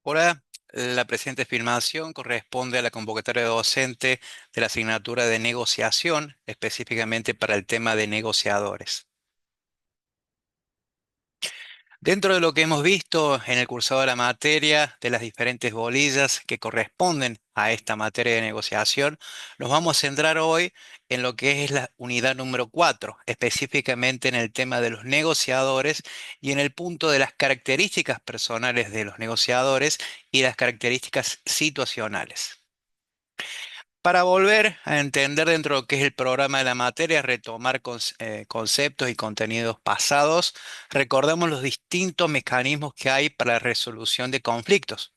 Hola, la presente filmación corresponde a la convocatoria docente de la asignatura de negociación, específicamente para el tema de negociadores. Dentro de lo que hemos visto en el cursado de la materia, de las diferentes bolillas que corresponden a esta materia de negociación, nos vamos a centrar hoy en lo que es la unidad número 4, específicamente en el tema de los negociadores y en el punto de las características personales de los negociadores y las características situacionales. Para volver a entender dentro de lo que es el programa de la materia, retomar conceptos y contenidos pasados, recordemos los distintos mecanismos que hay para la resolución de conflictos.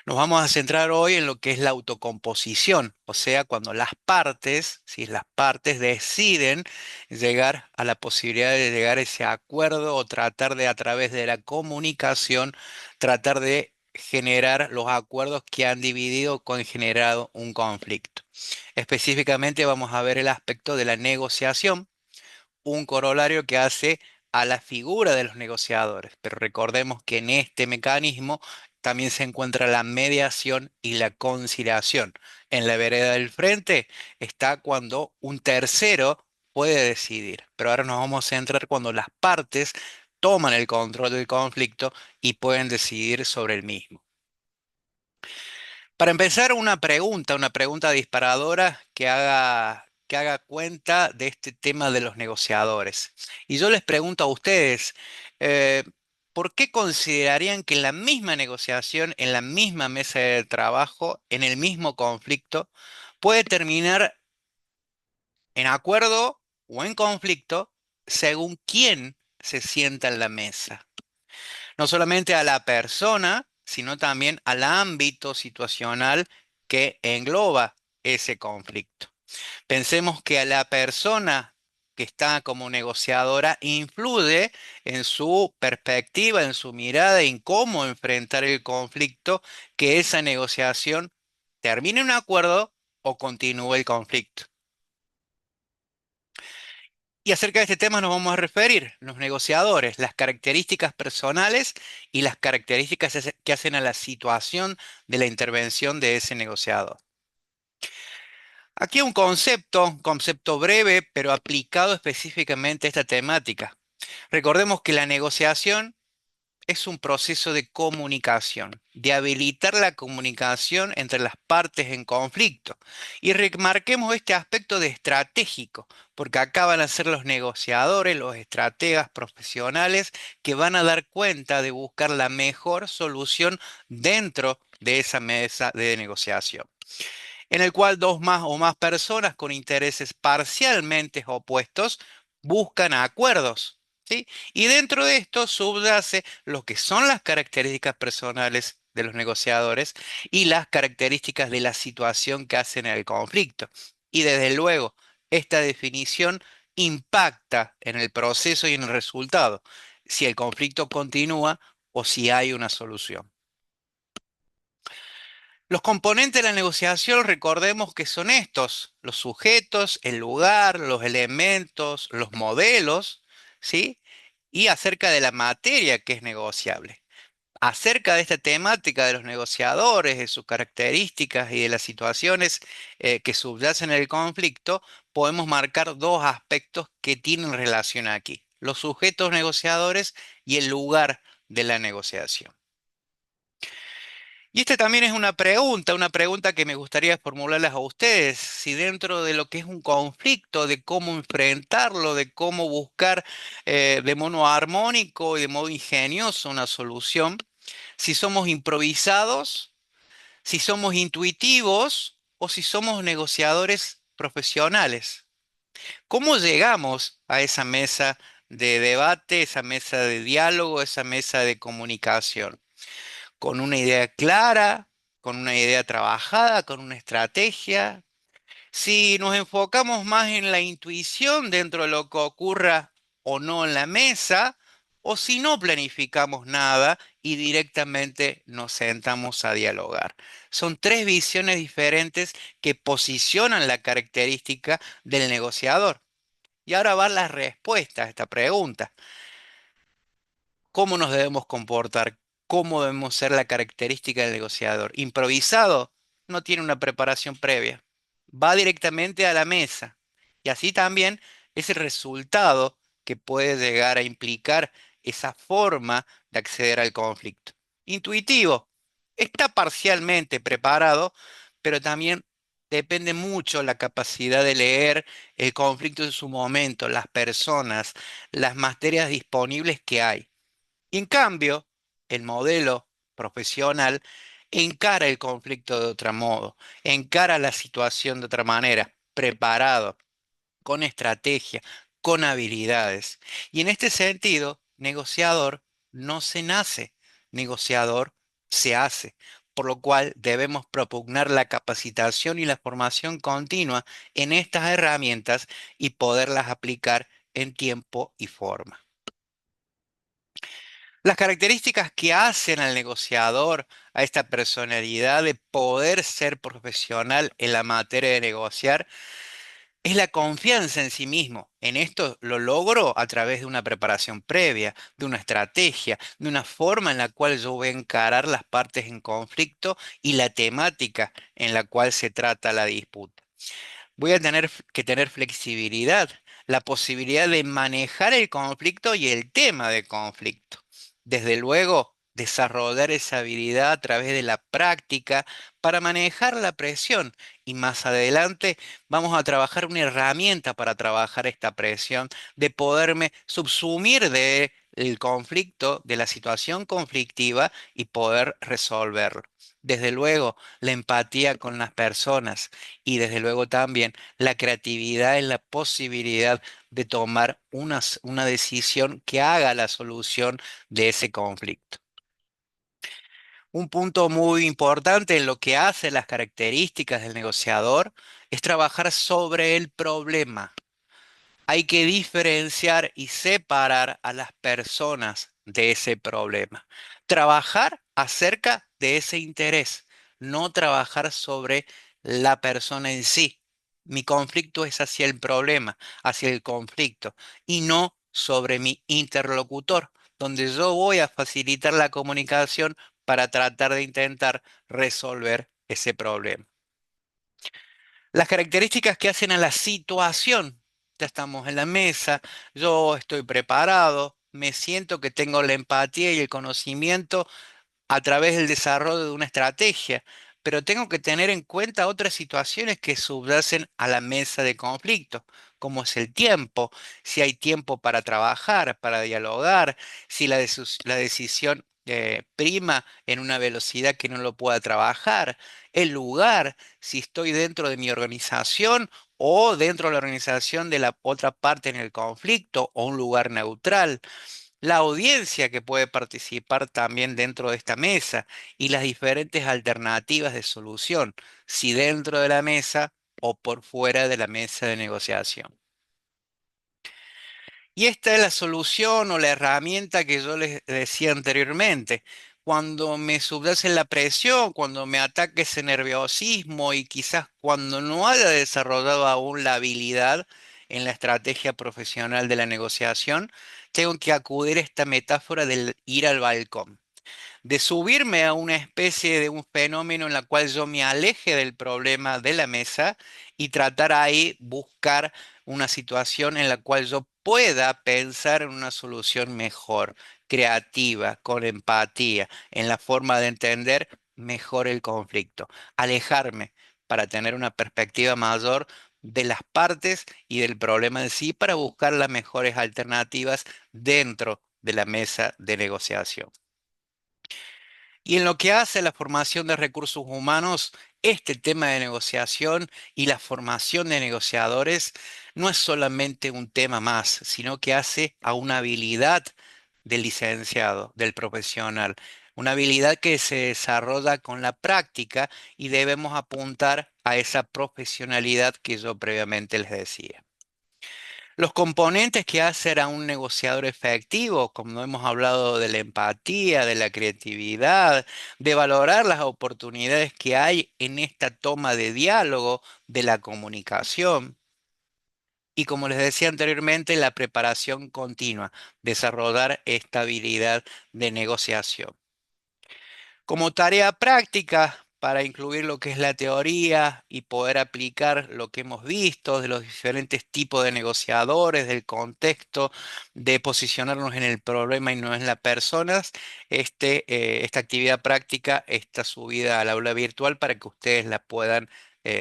Nos vamos a centrar hoy en lo que es la autocomposición, o sea, cuando las partes, si las partes deciden llegar a la posibilidad de llegar a ese acuerdo o tratar de a través de la comunicación, tratar de generar los acuerdos que han dividido o han generado un conflicto. Específicamente vamos a ver el aspecto de la negociación, un corolario que hace a la figura de los negociadores. Pero recordemos que en este mecanismo también se encuentra la mediación y la conciliación. En la vereda del frente está cuando un tercero puede decidir. Pero ahora nos vamos a centrar cuando las partes toman el control del conflicto y pueden decidir sobre el mismo. Para empezar, una pregunta disparadora que haga cuenta de este tema de los negociadores. Y yo les pregunto a ustedes, eh, ¿por qué considerarían que en la misma negociación, en la misma mesa de trabajo, en el mismo conflicto, puede terminar en acuerdo o en conflicto según quién se sienta en la mesa? No solamente a la persona, sino también al ámbito situacional que engloba ese conflicto. Pensemos que a la persona que está como negociadora influye en su perspectiva, en su mirada, en cómo enfrentar el conflicto, que esa negociación termine en un acuerdo o continúe el conflicto. Y acerca de este tema nos vamos a referir, los negociadores, las características personales y las características que hacen a la situación de la intervención de ese negociador. Aquí un concepto breve, pero aplicado específicamente a esta temática. Recordemos que la negociación es un proceso de comunicación, de habilitar la comunicación entre las partes en conflicto. Y remarquemos este aspecto de estratégico, porque acá van a ser los negociadores, los estrategas profesionales que van a dar cuenta de buscar la mejor solución dentro de esa mesa de negociación, en el cual dos más o más personas con intereses parcialmente opuestos buscan acuerdos. ¿Sí? Y dentro de esto subyace lo que son las características personales de los negociadores y las características de la situación que hacen el conflicto. Y desde luego, esta definición impacta en el proceso y en el resultado, si el conflicto continúa o si hay una solución. Los componentes de la negociación, recordemos que son estos: los sujetos, el lugar, los elementos, los modelos, ¿sí? Y acerca de la materia que es negociable. Acerca de esta temática de los negociadores, de sus características y de las situaciones que subyacen en el conflicto, podemos marcar dos aspectos que tienen relación aquí: los sujetos negociadores y el lugar de la negociación. Y este también es una pregunta que me gustaría formularles a ustedes: si dentro de lo que es un conflicto, de cómo enfrentarlo, de cómo buscar de modo armónico y de modo ingenioso una solución, si somos improvisados, si somos intuitivos o si somos negociadores profesionales. ¿Cómo llegamos a esa mesa de debate, esa mesa de diálogo, esa mesa de comunicación? ¿Con una idea clara, con una idea trabajada, con una estrategia? Si nos enfocamos más en la intuición dentro de lo que ocurra o no en la mesa, o si no planificamos nada y directamente nos sentamos a dialogar. Son tres visiones diferentes que posicionan la característica del negociador. Y ahora va la respuesta a esta pregunta: ¿cómo nos debemos comportar? cómo debemos ser la característica del negociador. Improvisado, no tiene una preparación previa. Va directamente a la mesa. Y así también es el resultado que puede llegar a implicar esa forma de acceder al conflicto. Intuitivo, está parcialmente preparado, pero también depende mucho la capacidad de leer el conflicto en su momento, las personas, las materias disponibles que hay. Y en cambio, el modelo profesional encara el conflicto de otro modo, encara la situación de otra manera, preparado, con estrategia, con habilidades. Y en este sentido, negociador no se nace, negociador se hace, por lo cual debemos propugnar la capacitación y la formación continua en estas herramientas y poderlas aplicar en tiempo y forma. Las características que hacen al negociador, a esta personalidad de poder ser profesional en la materia de negociar, es la confianza en sí mismo. En esto lo logro a través de una preparación previa, de una estrategia, de una forma en la cual yo voy a encarar las partes en conflicto y la temática en la cual se trata la disputa. Voy a tener que tener flexibilidad, la posibilidad de manejar el conflicto y el tema de conflicto. Desde luego, desarrollar esa habilidad a través de la práctica para manejar la presión. Y más adelante vamos a trabajar una herramienta para trabajar esta presión, de poderme subsumir del conflicto, de la situación conflictiva y poder resolverlo. Desde luego, la empatía con las personas y desde luego también la creatividad en la posibilidad de tomar una decisión que haga la solución de ese conflicto. Un punto muy importante en lo que hace las características del negociador es trabajar sobre el problema. Hay que diferenciar y separar a las personas de ese problema. Trabajar acerca de ese interés, no trabajar sobre la persona en sí. Mi conflicto es hacia el problema, hacia el conflicto, y no sobre mi interlocutor, donde yo voy a facilitar la comunicación para tratar de intentar resolver ese problema. Las características que hacen a la situación. Ya estamos en la mesa, yo estoy preparado, me siento que tengo la empatía y el conocimiento a través del desarrollo de una estrategia, pero tengo que tener en cuenta otras situaciones que subyacen a la mesa de conflicto, como es el tiempo, si hay tiempo para trabajar, para dialogar, si la decisión prima en una velocidad que no lo pueda trabajar, el lugar, si estoy dentro de mi organización o dentro de la organización de la otra parte en el conflicto o un lugar neutral, la audiencia que puede participar también dentro de esta mesa y las diferentes alternativas de solución, si dentro de la mesa o por fuera de la mesa de negociación. Y esta es la solución o la herramienta que yo les decía anteriormente. Cuando me subyace la presión, cuando me ataque ese nerviosismo y quizás cuando no haya desarrollado aún la habilidad en la estrategia profesional de la negociación, tengo que acudir a esta metáfora del ir al balcón, de subirme a una especie de un fenómeno en la cual yo me aleje del problema de la mesa y tratar ahí buscar una situación en la cual yo pueda pensar en una solución mejor, creativa, con empatía, en la forma de entender mejor el conflicto, alejarme para tener una perspectiva mayor de las partes y del problema en sí para buscar las mejores alternativas dentro de la mesa de negociación. Y en lo que hace a la formación de recursos humanos, este tema de negociación y la formación de negociadores no es solamente un tema más, sino que hace a una habilidad del licenciado, del profesional, una habilidad que se desarrolla con la práctica y debemos apuntar a esa profesionalidad que yo previamente les decía. Los componentes que hacen a un negociador efectivo, como hemos hablado de la empatía, de la creatividad, de valorar las oportunidades que hay en esta toma de diálogo, de la comunicación. Y como les decía anteriormente, la preparación continua, desarrollar esta habilidad de negociación. Como tarea práctica para incluir lo que es la teoría y poder aplicar lo que hemos visto de los diferentes tipos de negociadores, del contexto, de posicionarnos en el problema y no en las personas, esta actividad práctica está subida al aula virtual para que ustedes la puedan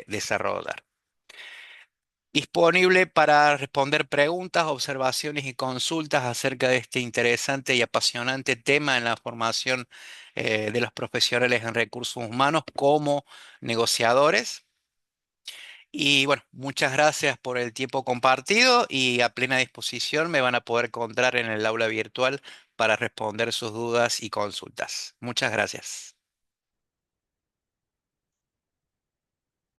desarrollar. Disponible para responder preguntas, observaciones y consultas acerca de este interesante y apasionante tema en la formación de los profesionales en recursos humanos como negociadores. Y bueno, muchas gracias por el tiempo compartido y a plena disposición me van a poder encontrar en el aula virtual para responder sus dudas y consultas. Muchas gracias.